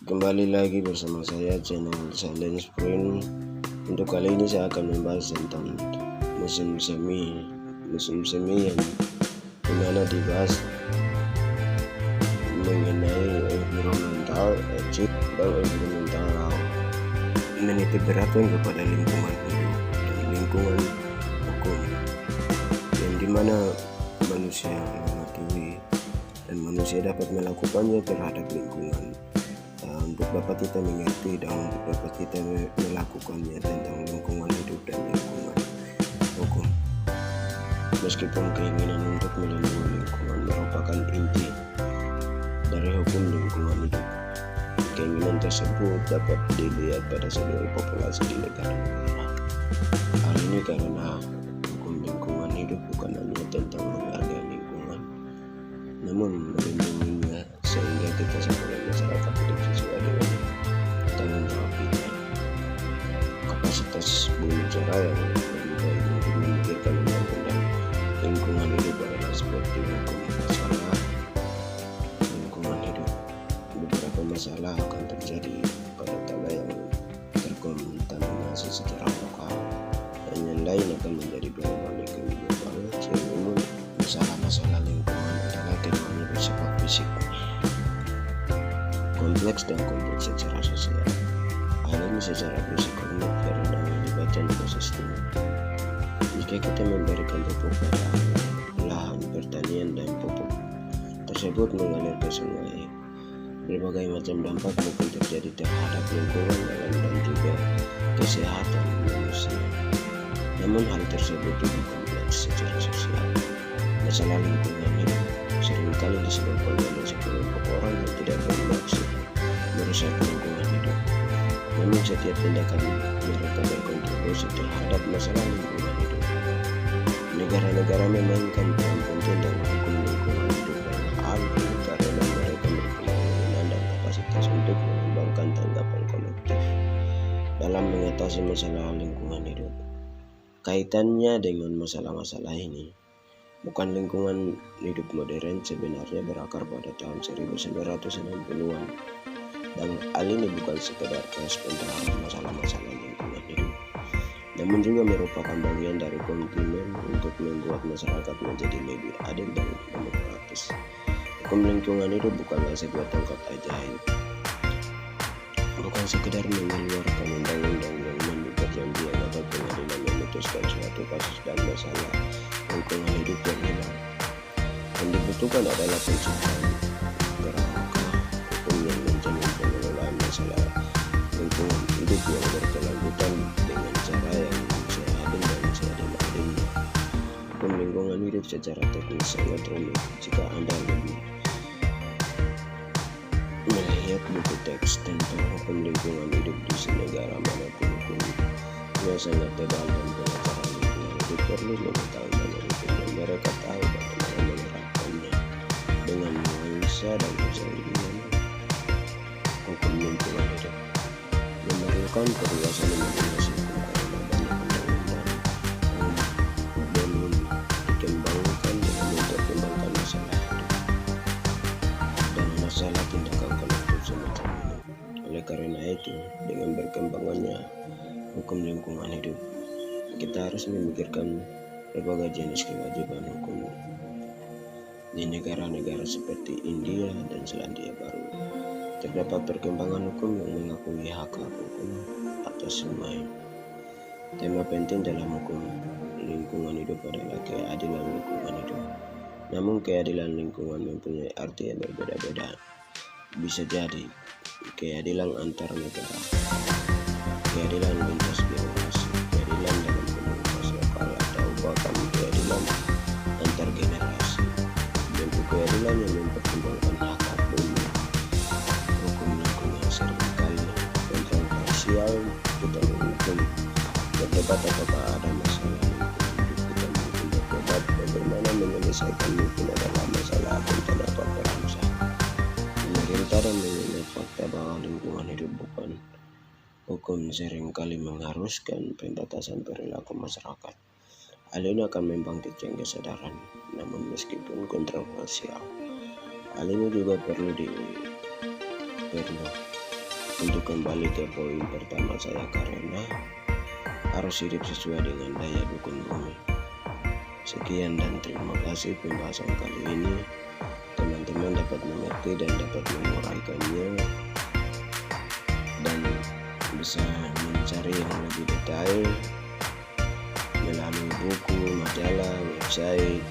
Kembali lagi bersama saya channel Silent Sprint. Untuk kali ini saya akan membahas tentang musim semi yang dimana dibahas mengenai environmental ethics dan environmental law, menitik beratkan kepada lingkungan hidup dan lingkungan hukum, yang dimana manusia mematuhi dan manusia dapat melakukannya terhadap lingkungan. Untuk dapat kita mengerti dan untuk dapat kita melakukannya tentang lingkungan hidup dan lingkungan hukum. Meskipun keinginan untuk melindungi lingkungan merupakan inti dari hukum lingkungan hidup, keinginan tersebut dapat dilihat pada seluruh populasi di negara-negara. Hal ini karena hukum lingkungan hidup bukan hanya tentang menghargai lingkungan, namun melindunginya sehingga kita sebagai masyarakat hidup sesuai dengan tanggung jawab kita. Kapasitas bumi cerah yang lebih baik untuk memikirkan undang-undang lingkungan hidup adalah seperti hukum masalah lingkungan hidup. Beberapa masalah akan terjadi pada tanah yang terkontaminasi secara lokal, dan yang lain akan menjadi gelombang lingkungan global. Secara umum, masalah-masalah lingkungan adalah keduanya bersifat fisik, kompleks dan kompleks secara sosial. Hal ini secara fisik karena melibatkan ekosistem. Jika kita memberikan pupuk pada lahan pertanian dan pupuk tersebut mengalir ke sungai, berbagai macam dampak mungkin terjadi terhadap lingkungan dan juga kesehatan manusia. Namun hal tersebut juga kompleks secara sosial. Masalah lingkungan hidup seringkali disebabkan oleh sekelompok orang yang tidak bermaksud merusak lingkungan hidup. Namun setiap tindakan mereka berkontribusi terhadap masalah lingkungan hidup. Negara-negara memainkan peran penting dalam hukum lingkungan hidup dalam hal ini karena mereka mempunyai kewenangan dan kapasitas untuk mengembangkan tanggapan kolektif dalam mengatasi masalah lingkungan hidup. Kaitannya dengan masalah-masalah ini, bukan lingkungan hidup modern sebenarnya berakar pada tahun 1960-an, dan hal ini bukan sekedar respon terhadap masalah-masalah lingkungan hidup, namun juga merupakan bagian dari komitmen untuk membuat masyarakat menjadi lebih adil dan demokratis. Hukum lingkungan hidup bukanlah sebuah tongkat ajaib, bukan sekedar mengeluarkan undang-undang yang mengikat janji atau pengadilan memutuskan suatu kasus dan masalah lingkungan hidup yang hilang. Yang dibutuhkan adalah penciptaan kerangka hukum yang menjamin pengelolaan masalah lingkungan hidup yang berkelanjutan dengan cara yang seadil dan seadil-adilnya. Hukum lingkungan hidup secara teknis sangat rumit. Jika Anda lebih melihat buku teks tentang hukum lingkungan hidup di negara manapun, hukumnya sangat tebal dan pengacara lingkungan hidup perlu mengetahui banyak hukum dan mereka tahu bagaimana menerapkannya dengan nuansa dan kecerdasan. Hukum lingkungan hidup memerlukan perluasan imajinasi hukum karena banyak undang-undang belum dikembangkan dengan mempertimbangkan masalah hidup dan masalah tindakan kolektif semacam ini. Oleh karena itu, dengan berkembangnya hukum lingkungan hidup, kita harus memikirkan berbagai jenis kewajiban hukum di negara-negara seperti India dan Selandia Baru. Terdapat perkembangan hukum yang mengakui hak hukum atas sungai. Tema penting dalam hukum lingkungan hidup adalah keadilan lingkungan hidup. Namun keadilan lingkungan mempunyai arti yang berbeda-beda. Bisa jadi keadilan antar negara, keadilan lintas generasi, keadilan dalam komunitas lokal, atau bahkan keadilan antar generasi. Bentuk keadilan yang mempertimbangkan hak bumi. Hukum lingkungan seringkali kontroversial. Kita mungkin berdebat apakah ada masalah lingkungan hidup. Kita mungkin berdebat bagaimana menyelesaikan mungkin adalah masalah atau terdapat perusahaan. Pemerintah dan mengenai fakta bahwa lingkungan hidup bukan hukum seringkali mengharuskan pembatasan perilaku masyarakat. Hal ini akan membangkitkan kesadaran, namun meskipun kontroversial, hal ini juga perlu Untuk kembali ke poin pertama saya, karena harus hidup sesuai dengan daya dukung bumi. Sekian dan terima kasih pembahasan kali ini. Teman-teman dapat mengerti dan dapat menguraikannya dan bisa mencari yang lebih detail melalui buku, majalah, website,